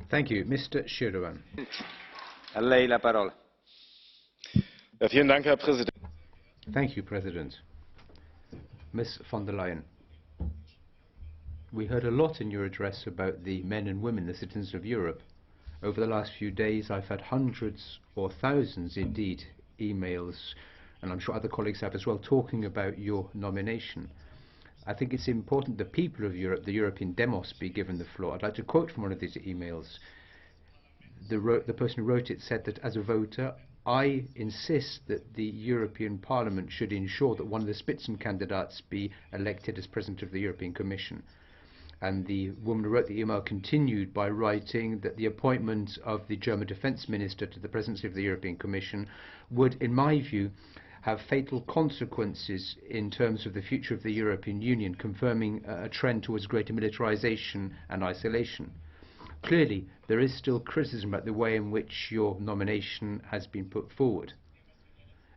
Thank you. Mr. Schirdewan. A lei la parola. Ja, vielen Dank, Herr Präsident. Thank you, President. Ms. von der Leyen, we heard a lot in your address about the men and women, the citizens of Europe. Over the last few days, I've had hundreds or thousands, indeed, emails, and I'm sure other colleagues have as well, talking about your nomination. I think it's important the people of Europe, the European demos, be given the floor. I'd like to quote from one of these emails. The person who wrote it said that as a voter, I insist that the European Parliament should ensure that one of the Spitzenkandidates be elected as President of the European Commission. And the woman who wrote the email continued by writing that the appointment of the German Defence Minister to the presidency of the European Commission would, in my view, have fatal consequences in terms of the future of the European Union, confirming a trend towards greater militarization and isolation. Clearly, there is still criticism about the way in which your nomination has been put forward.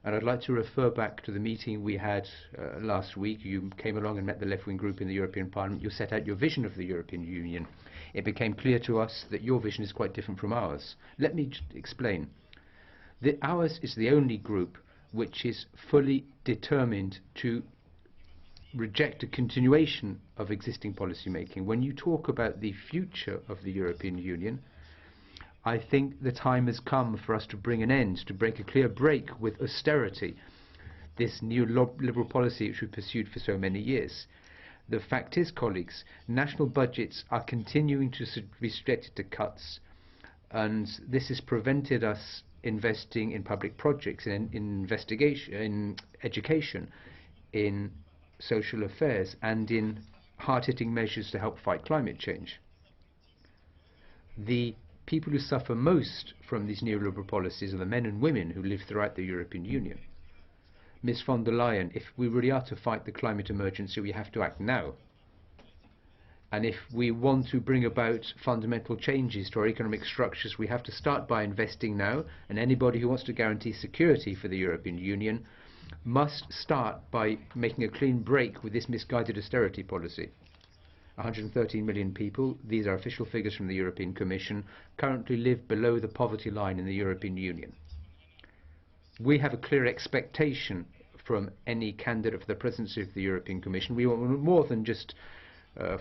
And I'd like to refer back to the meeting we had last week. You came along and met the left-wing group in the European Parliament. You set out your vision of the European Union. It became clear to us that your vision is quite different from ours. Let me explain. Ours is the only group which is fully determined to reject a continuation of existing policy making. When you talk about the future of the European Union, I think the time has come for us to bring an end, to break a clear break with austerity, this new liberal policy which we pursued for so many years. The fact is, colleagues, national budgets are continuing to be subjected to cuts, and this has prevented us investing in public projects, in investigation, in education, in social affairs, and in hard-hitting measures to help fight climate change. The people who suffer most from these neoliberal policies are the men and women who live throughout the European Union. Ms. von der Leyen, if we really are to fight the climate emergency, we have to act now. And if we want to bring about fundamental changes to our economic structures, we have to start by investing now, and anybody who wants to guarantee security for the European Union must start by making a clean break with this misguided austerity policy. 113 million people, these are official figures from the European Commission, currently live below the poverty line in the European Union. We have a clear expectation from any candidate for the presidency of the European Commission. We want more than just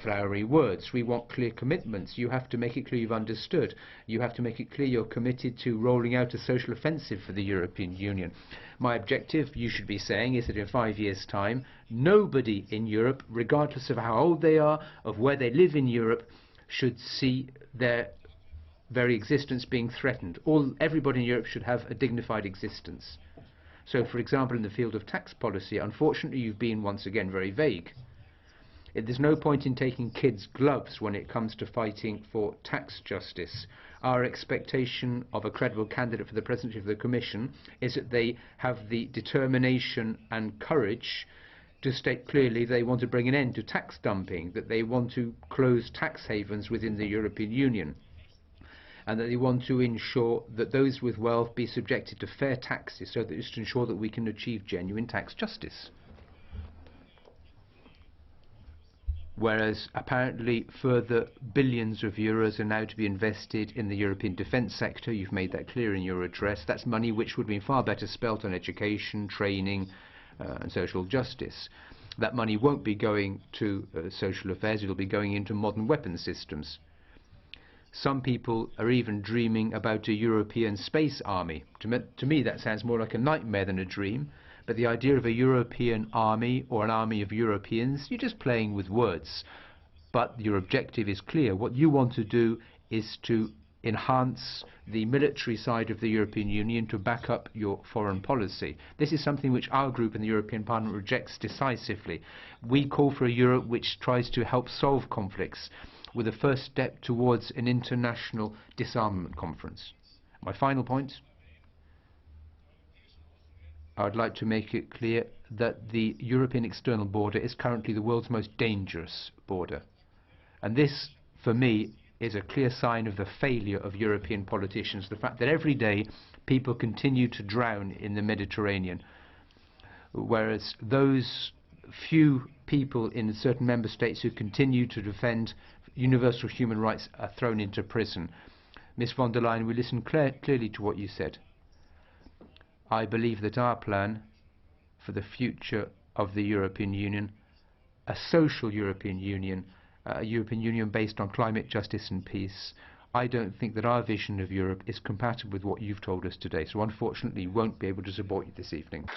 flowery words. We want clear commitments. You have to make it clear you've understood. You have to make it clear you're committed to rolling out a social offensive for the European Union. My objective, you should be saying, is that in 5 years' time, nobody in Europe, regardless of how old they are, of where they live in Europe, should see their very existence being threatened. Everybody in Europe should have a dignified existence. So, for example, in the field of tax policy, unfortunately, you've been once again very vague. There's no point in taking kids' gloves when it comes to fighting for tax justice. Our expectation of a credible candidate for the presidency of the Commission is that they have the determination and courage to state clearly they want to bring an end to tax dumping, that they want to close tax havens within the European Union, and that they want to ensure that those with wealth be subjected to fair taxes, so that it's to ensure that we can achieve genuine tax justice. Whereas apparently further billions of euros are now to be invested in the European defence sector. You've made that clear in your address. That's money which would have been far better spelt on education, training and social justice. That money won't be going to social affairs, it'll be going into modern weapon systems. Some people are even dreaming about a European space army. To me that sounds more like a nightmare than a dream. But the idea of a European army or an army of Europeans, you're just playing with words. But your objective is clear. What you want to do is to enhance the military side of the European Union to back up your foreign policy. This is something which our group in the European Parliament rejects decisively. We call for a Europe which tries to help solve conflicts, with a first step towards an international disarmament conference. My final point. I would like to make it clear that the European external border is currently the world's most dangerous border. And this, for me, is a clear sign of the failure of European politicians, the fact that every day people continue to drown in the Mediterranean, whereas those few people in certain member states who continue to defend universal human rights are thrown into prison. Ms von der Leyen, we listened clearly to what you said. I believe that our plan for the future of the European Union, a social European Union, a European Union based on climate justice and peace, I don't think that our vision of Europe is compatible with what you've told us today. So unfortunately, we won't be able to support you this evening.